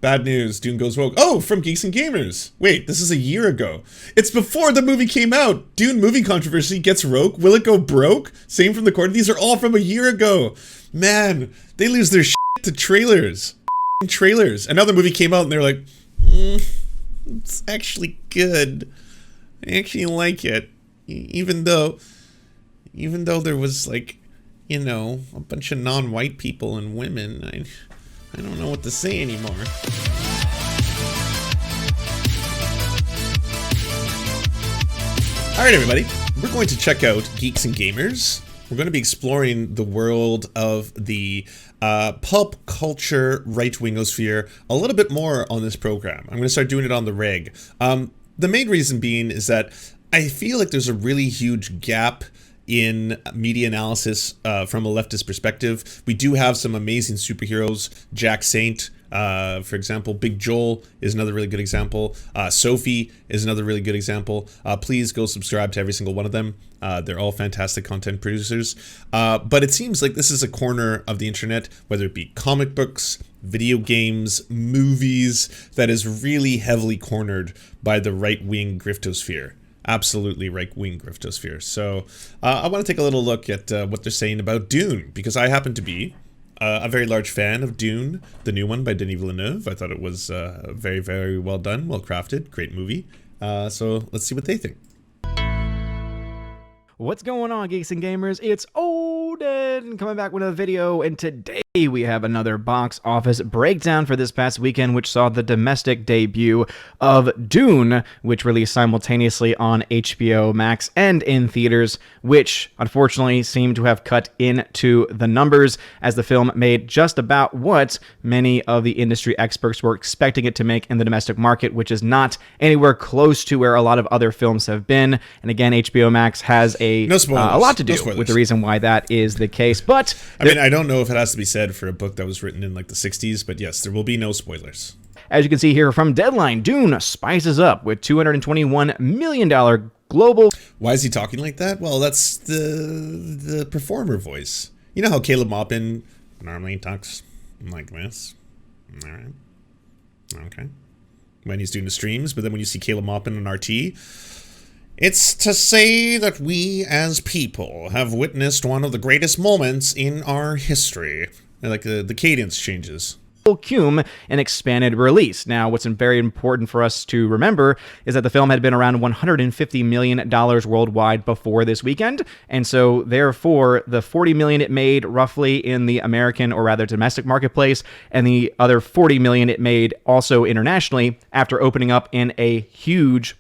Bad news, Dune goes rogue. Oh, from Geeks and Gamers. Wait, this is a year ago. It's before the movie came out. Dune movie controversy gets rogue. Will it go broke? Same from the court. These are all from a year ago. Man, they lose their shit to trailers. Trailers. Another movie came out and they're like, it's actually good. I actually like it. Even though there was like, you know, a bunch of non-white people and women. I don't know what to say anymore. All right, everybody. We're going to check out Geeks and Gamers. We're going to be exploring the world of the pulp culture right-wingosphere a little bit more on this program. I'm going to start doing it on the reg. The main reason being is that I feel like there's a really huge gap in media analysis from a leftist perspective. We do have some amazing superheroes. Jack Saint, for example. Big Joel is another really good example. Sophie is another really good example. Please go subscribe to every single one of them. They're all fantastic content producers. But it seems like this is a corner of the internet, whether it be comic books, video games, movies, that is really heavily cornered by the right-wing griftosphere. Absolutely right-wing griftosphere. So I want to take a little look at what they're saying about Dune, because I happen to be a very large fan of Dune, the new one by Denis Villeneuve. I thought it was very, very well done, well crafted, great movie. So let's see what they think. What's going on, Geeks and Gamers? It's Odin coming back with a video, and today we have another box office breakdown for this past weekend, which saw the domestic debut of Dune, which released simultaneously on HBO Max and in theaters, which unfortunately seemed to have cut into the numbers, as the film made just about what many of the industry experts were expecting it to make in the domestic market, which is not anywhere close to where a lot of other films have been. And again, HBO Max has a lot to do with the reason why that is the case. But I mean, I don't know if it has to be said for a book that was written in like the 60s, but yes, there will be no spoilers. As you can see here from Deadline, Dune spices up with $221 million global. Why is he talking like that? Well, that's the performer voice. You know how Caleb Maupin normally talks like this? All right. Okay. When he's doing the streams, but then when you see Caleb Maupin on RT, it's to say that we as people have witnessed one of the greatest moments in our history. Like the cadence changes. Cume an expanded release. Now, what's very important for us to remember is that the film had been around $150 million worldwide before this weekend, and so therefore the $40 million it made roughly in the American, or rather domestic marketplace, and the other $40 million it made also internationally after opening up in a huge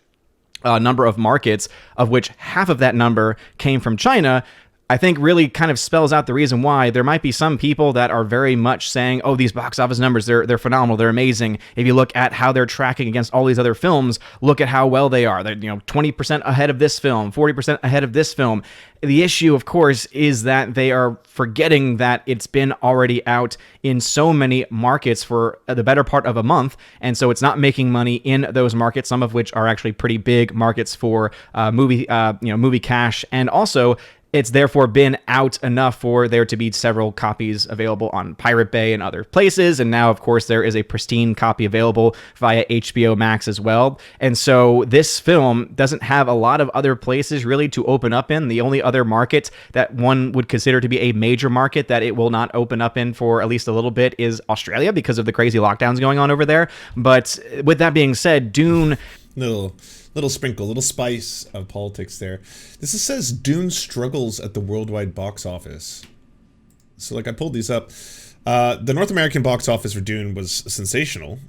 number of markets, of which half of that number came from China, I think really kind of spells out the reason why there might be some people that are very much saying, oh, these box office numbers, they're phenomenal, they're amazing. If you look at how they're tracking against all these other films, look at how well they are. They're 20% ahead of this film, 40% ahead of this film. The issue, of course, is that they are forgetting that it's been already out in so many markets for the better part of a month, and so it's not making money in those markets, some of which are actually pretty big markets for movie cash, and also it's therefore been out enough for there to be several copies available on Pirate Bay and other places. And now, of course, there is a pristine copy available via HBO Max as well. And so this film doesn't have a lot of other places really to open up in. The only other market that one would consider to be a major market that it will not open up in for at least a little bit is Australia, because of the crazy lockdowns going on over there. But with that being said, Dune... Little sprinkle, little spice of politics there. This says Dune struggles at the worldwide box office. So like I pulled these up. The North American box office for Dune was sensational.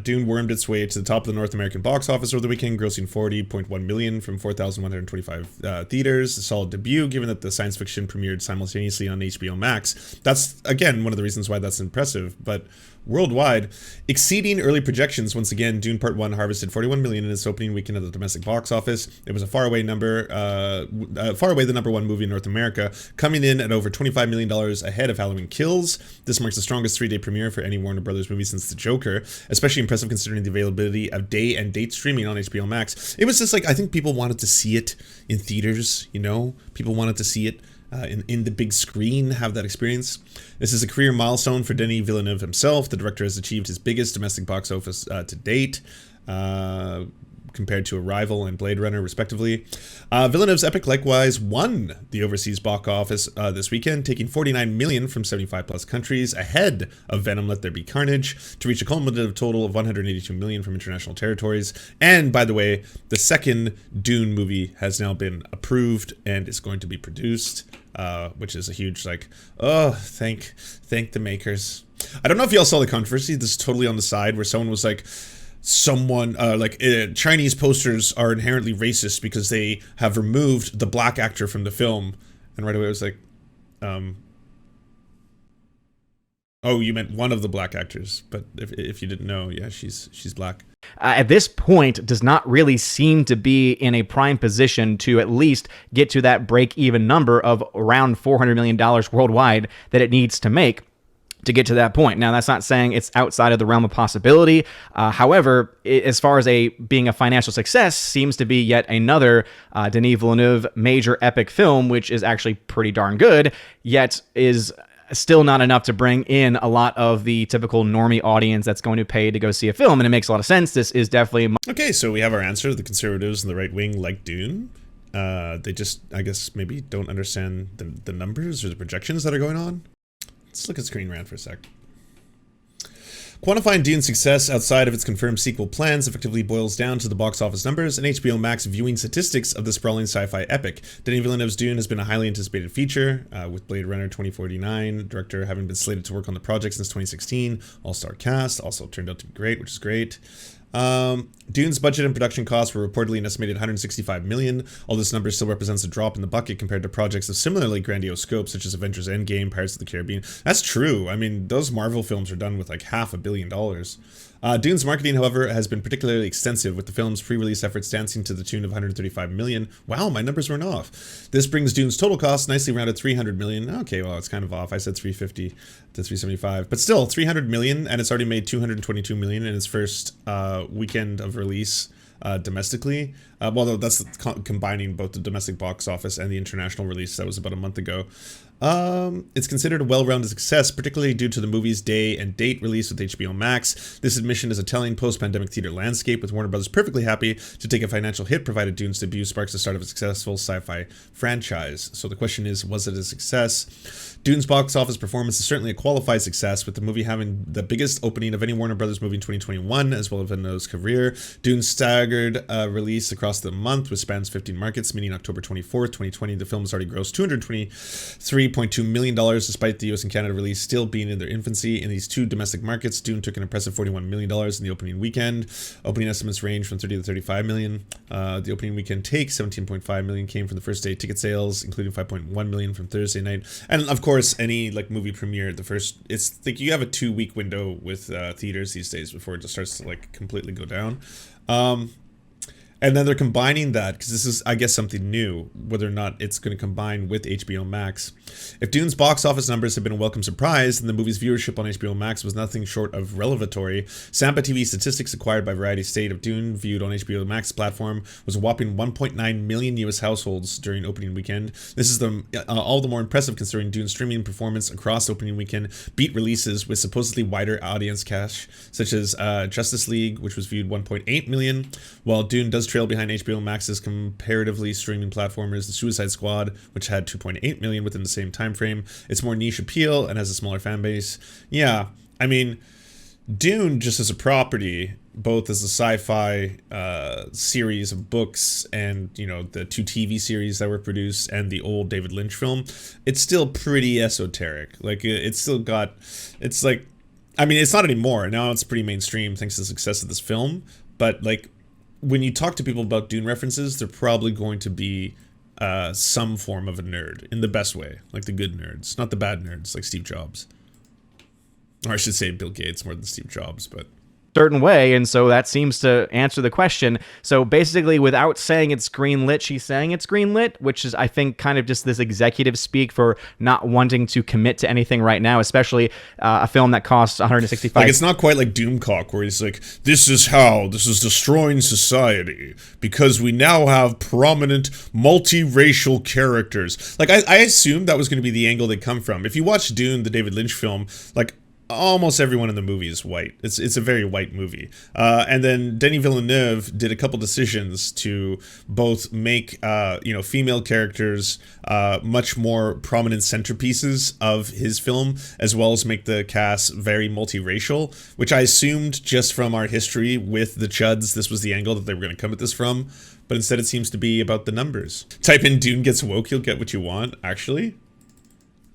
Dune wormed its way to the top of the North American box office over the weekend, grossing $40.1 million from 4,125 theaters. A solid debut, given that the science fiction premiered simultaneously on HBO Max. That's, again, one of the reasons why that's impressive. But worldwide, exceeding early projections, once again, Dune Part 1 harvested $41 million in its opening weekend at the domestic box office. It was a far away the number one movie in North America, coming in at over $25 million ahead of Halloween Kills. This marks the strongest three-day premiere for any Warner Brothers movie since The Joker, especially impressive considering the availability of day and date streaming on HBO Max. It was just like, I think people wanted to see it in theaters, you know? People wanted to see it. in the big screen, have that experience. This is a career milestone for Denis Villeneuve himself. The director has achieved his biggest domestic box office to date, compared to Arrival and Blade Runner, respectively. Villeneuve's epic likewise won the overseas box office this weekend, taking 49 million from 75 plus countries, ahead of Venom: Let There Be Carnage, to reach a cumulative total of 182 million from international territories. And by the way, the second Dune movie has now been approved and is going to be produced, which is a huge, like, oh, thank the makers. I don't know if y'all saw the controversy. This is totally on the side, where someone was like, Chinese posters are inherently racist because they have removed the black actor from the film. And right away I was like, oh, you meant one of the black actors. But if you didn't know, yeah, she's black. At this point, does not really seem to be in a prime position to at least get to that break-even number of around $400 million worldwide that it needs to make to get to that point. Now, that's not saying it's outside of the realm of possibility. However, as far as being a financial success, seems to be yet another Denis Villeneuve major epic film, which is actually pretty darn good, yet is still not enough to bring in a lot of the typical normie audience that's going to pay to go see a film. And it makes a lot of sense. This is definitely... Okay, so we have our answer. The conservatives and the right wing like Dune. They just, I guess, maybe don't understand the numbers or the projections that are going on. Let's look at Screen Rant for a sec. Quantifying Dune's success outside of its confirmed sequel plans effectively boils down to the box office numbers and HBO Max viewing statistics of the sprawling sci-fi epic. Denis Villeneuve's Dune has been a highly anticipated feature, with Blade Runner 2049, director having been slated to work on the project since 2016. All-star cast, also turned out to be great, which is great. Dune's budget and production costs were reportedly an estimated 165 million. All this number still represents a drop in the bucket compared to projects of similarly grandiose scope, such as Avengers Endgame, Pirates of the Caribbean. That's true. I mean, those Marvel films are done with like $500 million. Dune's marketing, however, has been particularly extensive, with the film's pre-release efforts dancing to the tune of 135 million. Wow, my numbers weren't off. This brings Dune's total cost nicely around at 300 million. Okay, well, it's kind of off. I said 350 to 375, but still 300 million, and it's already made 222 million in its first weekend of release domestically. Well, that's combining both the domestic box office and the international release that was about a month ago. It's considered a well-rounded success, particularly due to the movie's day and date release with HBO Max. This admission is a telling post-pandemic theater landscape, with Warner Bros. Perfectly happy to take a financial hit, provided Dune's debut sparks the start of a successful sci-fi franchise. So the question is, was it a success? Dune's box office performance is certainly a qualified success, with the movie having the biggest opening of any Warner Bros. Movie in 2021, as well as Villeneuve's career. Dune's staggered release across the month, which spans 15 markets, meaning October 24th, 2020. The film has already grossed $223.2 million, despite the US and Canada release still being in their infancy. In these two domestic markets, Dune took an impressive $41 million in the opening weekend. Opening estimates range from 30 to 35 million. The opening weekend take, 17.5 million, came from the first day ticket sales, including 5.1 million from Thursday night. And of course, any like movie premiere, it's like you have a 2-week window with theaters these days before it just starts to like completely go down. And then they're combining that, because this is, I guess, something new, whether or not it's going to combine with HBO Max. If Dune's box office numbers have been a welcome surprise, then the movie's viewership on HBO Max was nothing short of revelatory. Sampa TV statistics acquired by Variety state of Dune, viewed on HBO Max platform, was a whopping 1.9 million US households during opening weekend. This is all the more impressive considering Dune's streaming performance across opening weekend beat releases with supposedly wider audience cache, such as Justice League, which was viewed 1.8 million, while Dune does trail behind HBO Max's comparatively streaming platformers, The Suicide Squad, which had 2.8 million within the same time frame. It's more niche appeal and has a smaller fan base. Yeah, I mean, Dune just as a property, both as a sci-fi series of books and, you know, the 2 TV series that were produced and the old David Lynch film, it's still pretty esoteric. Like, it's still got, it's like, I mean, it's not anymore. Now it's pretty mainstream thanks to the success of this film, but like, when you talk to people about Dune references, they're probably going to be some form of a nerd, in the best way, like the good nerds, not the bad nerds like Steve Jobs. Or I should say Bill Gates more than Steve Jobs, but certain way, and so that seems to answer the question. So basically, without saying it's greenlit, she's saying it's greenlit, which is, I think, kind of just this executive speak for not wanting to commit to anything right now, especially a film that costs 165. Like, it's not quite like Doomcock, where he's like, this is destroying society because we now have prominent multiracial characters. Like, I assumed that was going to be the angle they come from. If you watch Dune, the David Lynch film, like, almost everyone in the movie is white. It's a very white movie. And then Denis Villeneuve did a couple decisions to both make female characters much more prominent centerpieces of his film, as well as make the cast very multiracial, which I assumed just from our history with the Chuds, this was the angle that they were going to come at this from. But instead it seems to be about the numbers. Type in Dune gets woke, you'll get what you want, actually.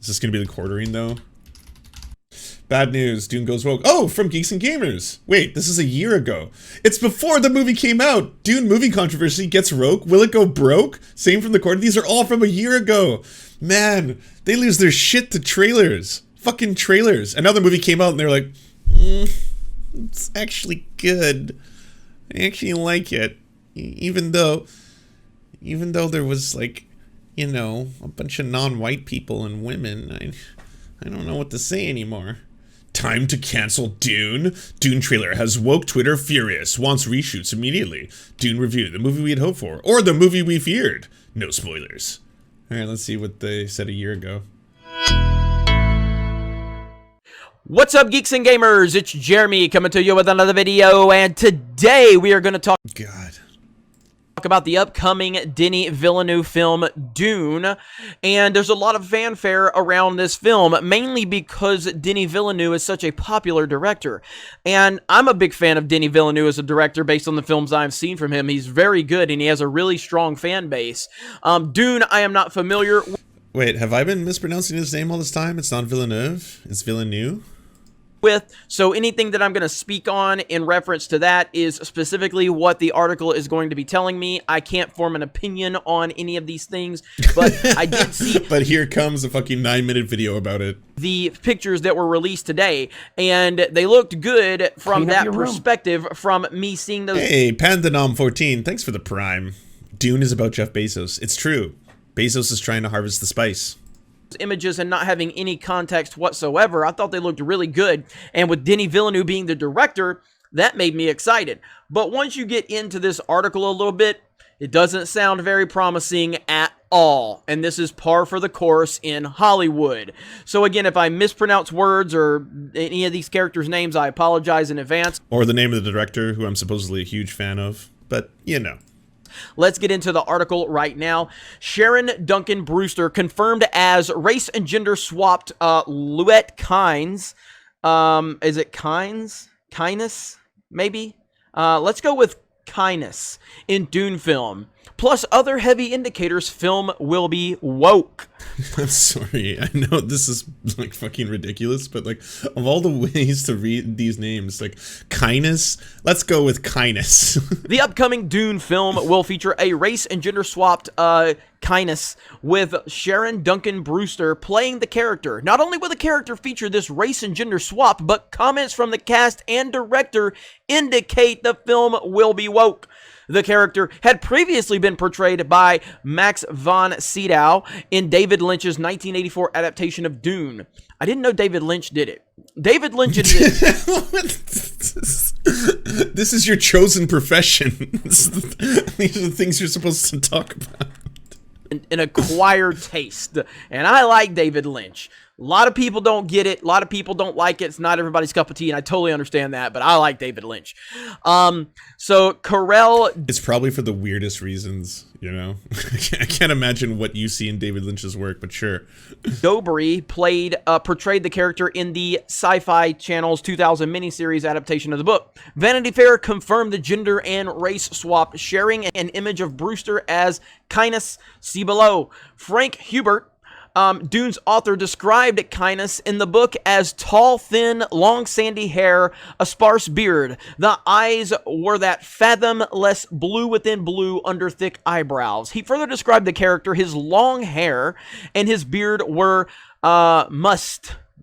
Is this going to be the quartering, though? Bad news, Dune goes woke. Oh, from Geeks and Gamers. Wait, this is a year ago. It's before the movie came out. Dune movie controversy gets woke. Will it go broke? Same from the court. These are all from a year ago. Man, they lose their shit to trailers. Fucking trailers. Another movie came out and they're like, it's actually good. I actually like it. Even though there was, like, a bunch of non-white people and women. I don't know what to say anymore. Time to cancel Dune. Dune trailer has woke Twitter furious. Wants reshoots immediately. Dune review. The movie we had hoped for. Or the movie we feared. No spoilers. Alright, let's see what they said a year ago. What's up, Geeks and Gamers? It's Jeremy coming to you with another video. And today we are going to talk about the upcoming Denis Villeneuve film, Dune. And there's a lot of fanfare around this film, mainly because Denis Villeneuve is such a popular director. And I'm a big fan of Denis Villeneuve as a director based on the films I've seen from him. He's very good and he has a really strong fan base. Dune, I am not familiar. Wait, have I been mispronouncing his name all this time? It's not Villeneuve, it's Villeneuve. So anything that I'm going to speak on in reference to that is specifically what the article is going to be telling me. I can't form an opinion on any of these things, but I did see... But here comes a fucking 9-minute video about it. The pictures that were released today, and they looked good from that perspective, from me seeing those... Hey, Pandanom14, thanks for the Prime. Dune is about Jeff Bezos. It's true. Bezos is trying to harvest the spice. Images and not having any context whatsoever. I thought they looked really good, and with Denis Villeneuve being the director, that made me excited. But once you get into this article a little bit, it doesn't sound very promising at all, and this is par for the course in Hollywood. So again, if I mispronounce words or any of these characters' names, I apologize in advance. Or the name of the director, who I'm supposedly a huge fan of, but Let's get into the article right now. Sharon Duncan Brewster confirmed as race and gender swapped Luette Kynes. Is it Kynes? Kynes? Maybe? Let's go with Kynes in Dune film. Plus other heavy indicators, film will be woke. I'm sorry, I know this is like fucking ridiculous, but like of all the ways to read these names, like kindness, let's go with kindness. The upcoming Dune film will feature a race and gender swapped kindness with Sharon Duncan Brewster playing the character. Not only will the character feature this race and gender swap, but comments from the cast and director indicate the film will be woke. The character had previously been portrayed by Max von Sydow in David Lynch's 1984 adaptation of Dune. I didn't know David Lynch did it. David Lynch did it. This is your chosen profession. These are the things you're supposed to talk about. An acquired taste. And I like David Lynch. A lot of people don't get it. A lot of people don't like it. It's not everybody's cup of tea, and I totally understand that, but I like David Lynch. So Carell... It's probably for the weirdest reasons, I can't imagine what you see in David Lynch's work, but sure. Dobry portrayed the character in the Sci-Fi Channel's 2000 miniseries adaptation of the book. Vanity Fair confirmed the gender and race swap, sharing an image of Brewster as Kindness. See below. Frank Hubert, Dune's author, described kindness in the book as tall, thin, long, sandy hair, a sparse beard. The eyes were that fathomless blue within blue under thick eyebrows. He further described the character, his long hair and his beard were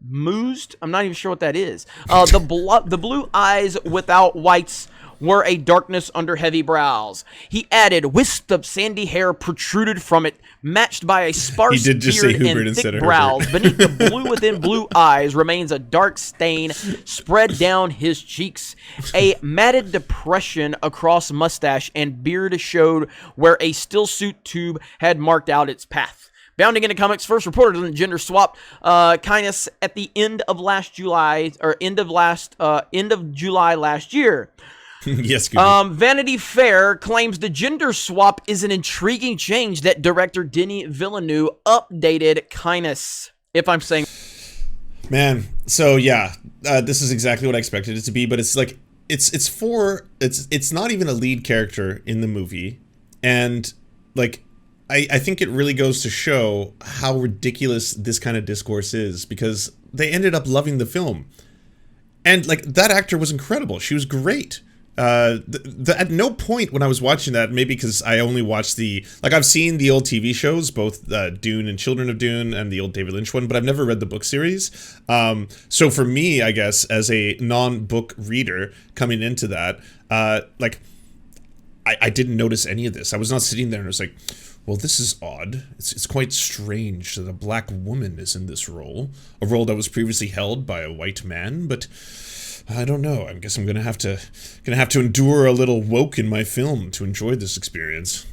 mused. I'm not even sure what that is. The blue eyes without whites were a darkness under heavy brows. He added, wisps of sandy hair protruded from it, matched by a sparse He did just say beard Hubert and instead thick of brows. Herbert. Beneath the blue within blue eyes remains a dark stain spread down his cheeks. A matted depression across mustache and beard showed where a still suit tube had marked out its path. Bounding into comics first reported on the gender swap kindness at the end of July last year. Yes, Scooby. Vanity Fair claims the gender swap is an intriguing change that director Denis Villeneuve updated kindness. If I'm saying, Man, so yeah, this is exactly what I expected it to be, but it's like it's not even a lead character in the movie, and like I think it really goes to show how ridiculous this kind of discourse is, because they ended up loving the film, and like that actor was incredible. She was great. At no point when I was watching that, maybe because I only watched I've seen the old TV shows, both Dune and Children of Dune and the old David Lynch one, but I've never read the book series. So for me, I guess, as a non-book reader coming into that, I didn't notice any of this. I was not sitting there and I was like, well, this is odd. It's quite strange that a black woman is in this role, a role that was previously held by a white man, but I don't know. I guess I'm gonna have to endure a little woke in my film to enjoy this experience.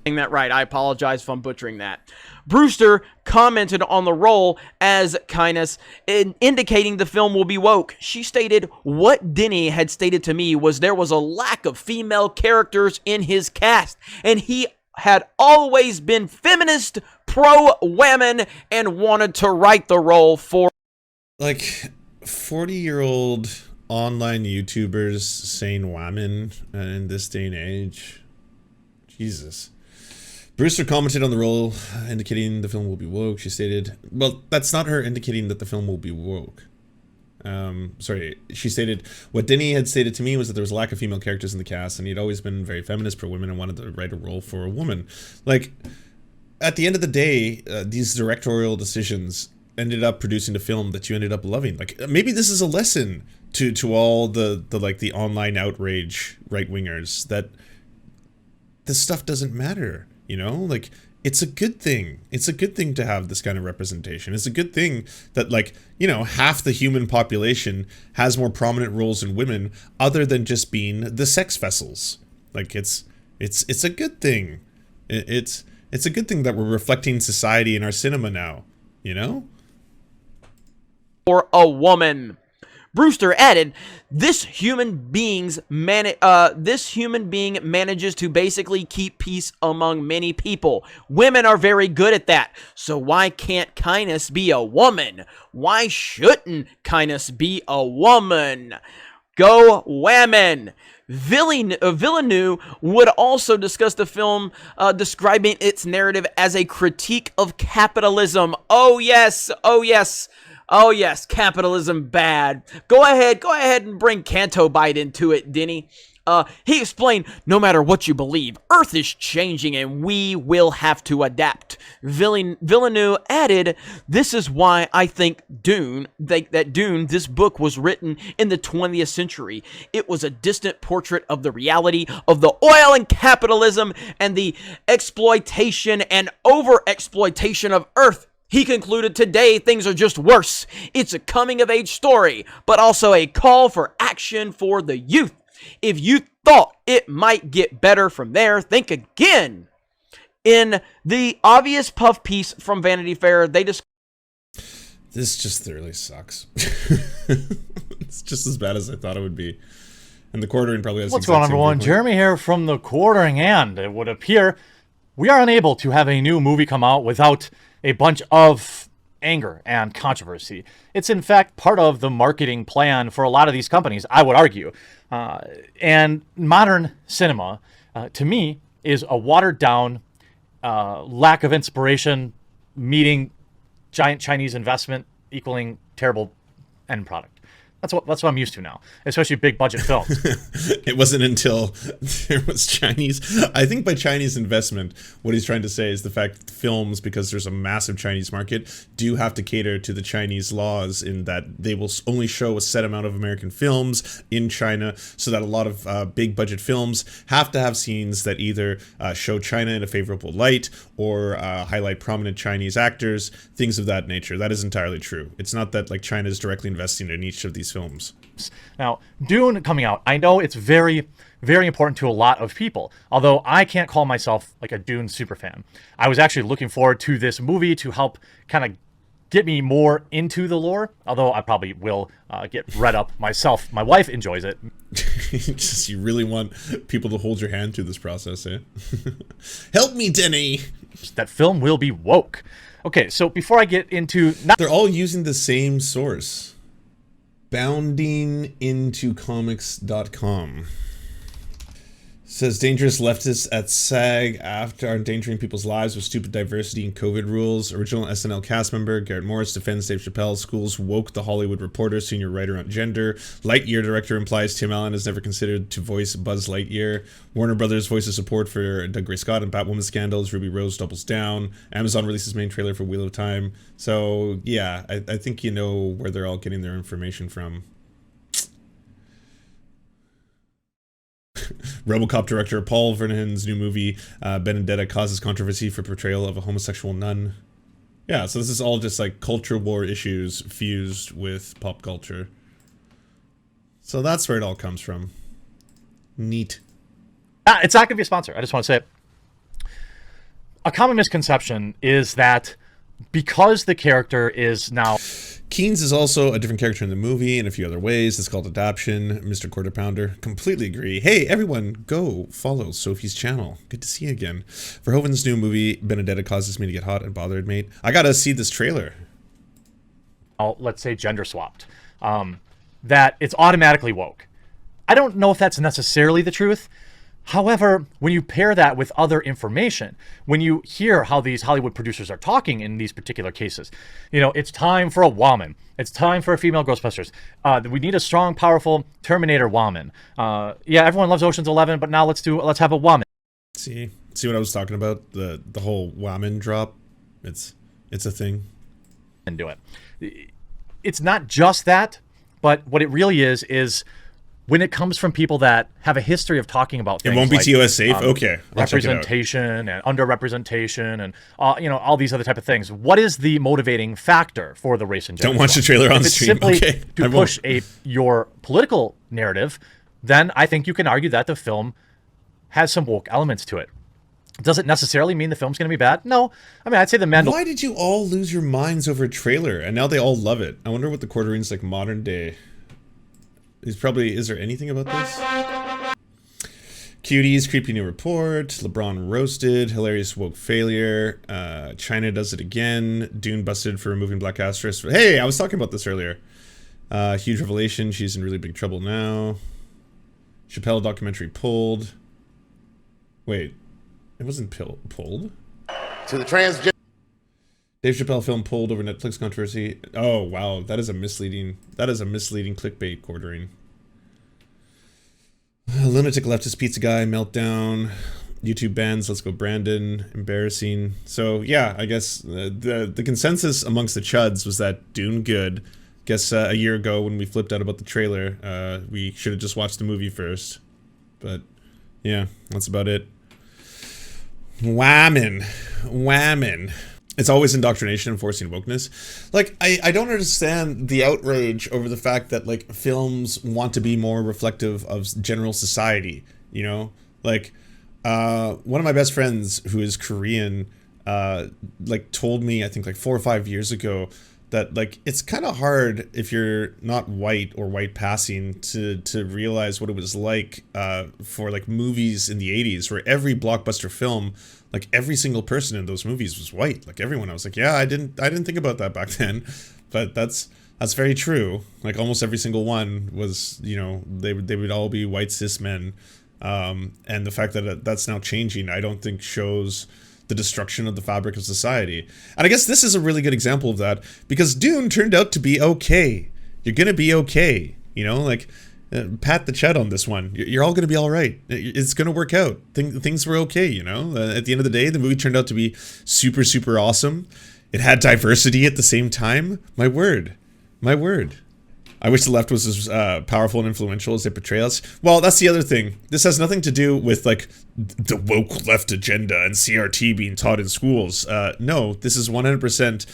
saying that right, I apologize if I'm butchering that. Brewster commented on the role as kindness, indicating the film will be woke. She stated, what Denny had stated to me was there was a lack of female characters in his cast, and he had always been feminist, pro-women, and wanted to write the role for... Like 40-year-old online YouTubers saying women in this day and age. Jesus. Brewster commented on the role, indicating the film will be woke. She stated, well, that's not her indicating that the film will be woke. She stated, what Denny had stated to me was that there was a lack of female characters in the cast, and he'd always been very feminist for women and wanted to write a role for a woman. Like, at the end of the day, these directorial decisions ended up producing a film that you ended up loving. Like, maybe this is a lesson to all the online outrage right-wingers that this stuff doesn't matter, you know? Like, it's a good thing. It's a good thing to have this kind of representation. It's a good thing that, like, you know, half the human population has more prominent roles in women other than just being the sex vessels. Like, it's a good thing. It's a good thing that we're reflecting society in our cinema now, you know? For a woman. Brewster added, this human being manages to basically keep peace among many people. Women are very good at that. So why can't kindness be a woman? Why shouldn't kindness be a woman? Go women! Villeneuve would also discuss the film, describing its narrative as a critique of capitalism. Oh yes, oh yes. Oh yes, capitalism bad. Go ahead and bring Canto Bite into it, Denny. He explained, no matter what you believe, Earth is changing and we will have to adapt. Villeneuve added, this is why I think Dune, this book was written in the 20th century. It was a distant portrait of the reality of the oil and capitalism and the exploitation and over-exploitation of Earth. He concluded, today things are just worse. It's a coming-of-age story, but also a call for action for the youth. If you thought it might get better from there, think again. In the obvious puff piece from Vanity Fair, they described... This just thoroughly sucks. It's just as bad as I thought it would be. And the Quartering probably has... What's going on, everyone? Jeremy here from the Quartering, and it would appear we are unable to have a new movie come out without a bunch of anger and controversy. It's in fact part of the marketing plan for a lot of these companies, I would argue. And modern cinema, to me, is a watered down, lack of inspiration, meeting giant Chinese investment equaling terrible end product. That's what I'm used to now, especially big budget films. It wasn't until there was Chinese. I think by Chinese investment, what he's trying to say is the fact that films, because there's a massive Chinese market, do have to cater to the Chinese laws in that they will only show a set amount of American films in China, so that a lot of big budget films have to have scenes that either show China in a favorable light or highlight prominent Chinese actors, things of that nature. That is entirely true. It's not that like China is directly investing in each of these films. Now, Dune coming out, I know it's very, very important to a lot of people, although I can't call myself like a Dune superfan. I was actually looking forward to this movie to help kind of get me more into the lore, although I probably will get read up myself. My wife enjoys it. Just, you really want people to hold your hand through this process, eh? Help me, Denny! That film will be woke. Okay, so before I get into... They're all using the same source. Boundingintocomics.com. Says dangerous leftists at SAG after endangering people's lives with stupid diversity and COVID rules. Original SNL cast member Garrett Morris defends Dave Chappelle. Schools woke the Hollywood Reporter, senior writer on gender. Lightyear director implies Tim Allen is never considered to voice Buzz Lightyear. Warner Brothers voices support for Doug Gray Scott and Batwoman scandals. Ruby Rose doubles down. Amazon releases main trailer for Wheel of Time. So yeah, I think you know where they're all getting their information from. RoboCop director Paul Vernon's new movie Benedetta causes controversy for portrayal of a homosexual nun. Yeah, so this is all just like culture war issues fused with pop culture. So that's where it all comes from. Neat. It's not going to be a sponsor. I just want to say it. A common misconception is that because the character is now... Keynes is also a different character in the movie in a few other ways. It's called adoption. Mr. Quarter Pounder. Completely agree. Hey, everyone, go follow Sophie's channel. Good to see you again. Verhoeven's new movie, Benedetta causes me to get hot and bothered, mate. I gotta see this trailer. Let's say gender swapped. That it's automatically woke. I don't know if that's necessarily the truth. However, when you pair that with other information, when you hear how these Hollywood producers are talking in these particular cases, you know, it's time for a woman. It's time for a female Ghostbusters. We need a strong, powerful Terminator woman. Yeah, everyone loves Ocean's 11, but now let's have a woman. See what I was talking about? The whole woman drop. It's a thing. And do it. It's not just that, but what it really is when it comes from people that have a history of talking about things, it won't be like, TOS safe. Okay, representation and underrepresentation and you know, all these other type of things. What is the motivating factor for the race and gender? Don't watch the trailer on stream. Simply okay, to push your political narrative, then I think you can argue that the film has some woke elements to it. Does it necessarily mean the film's going to be bad? No. I mean, I'd say the Why did you all lose your minds over a trailer and now they all love it? I wonder what the Quarterings like modern day. Is there anything about this? Cuties, creepy new report. LeBron roasted. Hilarious woke failure. China does it again. Dune busted for removing Black Asterisk. Hey, I was talking about this earlier. Huge revelation. She's in really big trouble now. Chappelle documentary pulled. Wait, it wasn't pulled? To the transgender. Dave Chappelle film pulled over Netflix controversy. Oh wow, that is a misleading clickbait Quartering. Lunatic leftist pizza guy meltdown. YouTube bans Let's Go Brandon. Embarrassing. So yeah, I guess the consensus amongst the chuds was that Dune good. Guess a year ago when we flipped out about the trailer, we should have just watched the movie first. But yeah, that's about it. Whammon. It's always indoctrination enforcing wokeness. Like, I don't understand the outrage over the fact that, like, films want to be more reflective of general society, you know? Like, one of my best friends who is Korean, like, told me, I think, like, 4 or 5 years ago that, like, it's kind of hard if you're not white or white passing to realize what it was like for, like, movies in the 80s where every blockbuster film, like every single person in those movies was white. Like everyone, I was like, yeah, I didn't think about that back then, but that's very true. Like almost every single one was, you know, they would all be white cis men, and the fact that that's now changing, I don't think shows the destruction of the fabric of society. And I guess this is a really good example of that because Dune turned out to be okay. You're gonna be okay. You know, like pat the chat on this one. You're all gonna be all right. It's gonna work out. Things were okay. You know, at the end of the day, the movie turned out to be super, super awesome. It had diversity at the same time. My word. I wish the left was as powerful and influential as they portray us. Well, that's the other thing. This has nothing to do with like the woke left agenda and CRT being taught in schools. No, this is 100%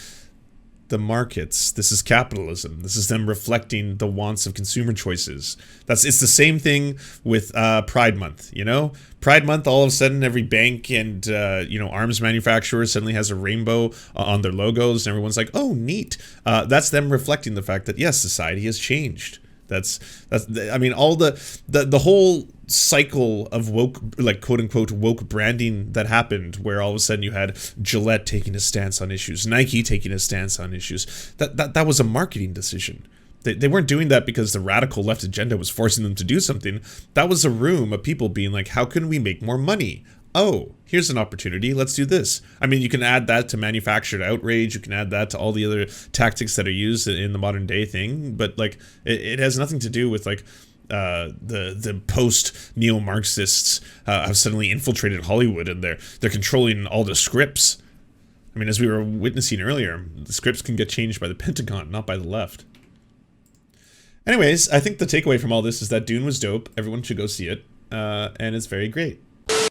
the markets. This is capitalism. This is them reflecting the wants of consumer choices. It's the same thing with Pride Month. You know, Pride Month. All of a sudden, every bank and arms manufacturer suddenly has a rainbow on their logos, and everyone's like, "Oh, neat." That's them reflecting the fact that yes, society has changed. I mean, all the whole cycle of woke, like quote unquote woke branding that happened, where all of a sudden you had Gillette taking a stance on issues, Nike taking a stance on issues. That was a marketing decision. They weren't doing that because the radical left agenda was forcing them to do something. That was a room of people being like, how can we make more money? Oh, here's an opportunity. Let's do this. I mean, you can add that to manufactured outrage. You can add that to all the other tactics that are used in the modern day thing. But like, it has nothing to do with like the post neo-Marxists have suddenly infiltrated Hollywood and they're controlling all the scripts. I mean, as we were witnessing earlier, the scripts can get changed by the Pentagon, not by the left. Anyways, I think the takeaway from all this is that Dune was dope. Everyone should go see it, and it's very great.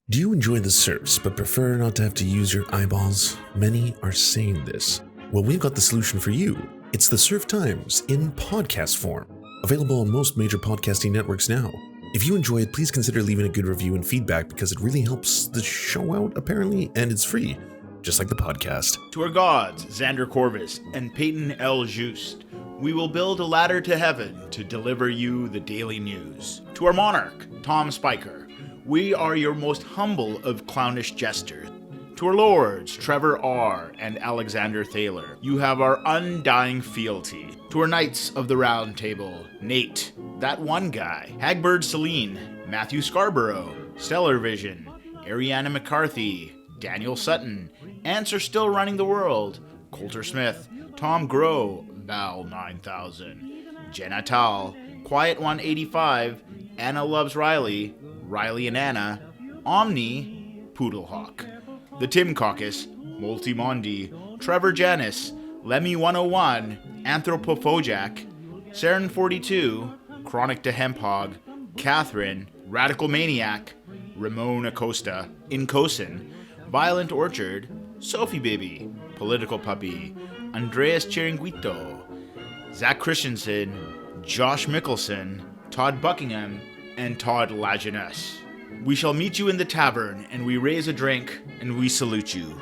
Do you enjoy the Serfs but prefer not to have to use your eyeballs? Many are saying this. Well, we've got the solution for you. It's the Serf Times in podcast form, available on most major podcasting networks now. If you enjoy it, please consider leaving a good review and feedback because it really helps the show out, apparently, and it's free, just like the podcast. To our gods, Xander Corvus and Peyton L. Just, we will build a ladder to heaven to deliver you the daily news. To our monarch, Tom Spiker, we are your most humble of clownish jesters. To our lords, Trevor R. and Alexander Thaler, you have our undying fealty. To our knights of the round table, Nate, that one guy, Hagbird Celine, Matthew Scarborough, Stellar Vision, Ariana McCarthy, Daniel Sutton, Ants Are Still Running the World, Coulter Smith, Tom Groh, Val 9000, Jenna Tal, Quiet 185, Anna Loves Riley, Riley and Anna, Omni, Poodlehawk, The Tim Caucus, Multimondi, Trevor Janis, Lemmy 101, Anthropophojack, Saren 42, Chronic to Hemphog, Catherine, Radical Maniac, Ramon Acosta, Incosin, Violent Orchard, Sophie Baby, Political Puppy, Andreas Chiringuito, Zach Christensen, Josh Mickelson, Todd Buckingham, and Todd Lajeunesse. We shall meet you in the tavern, and we raise a drink, and we salute you.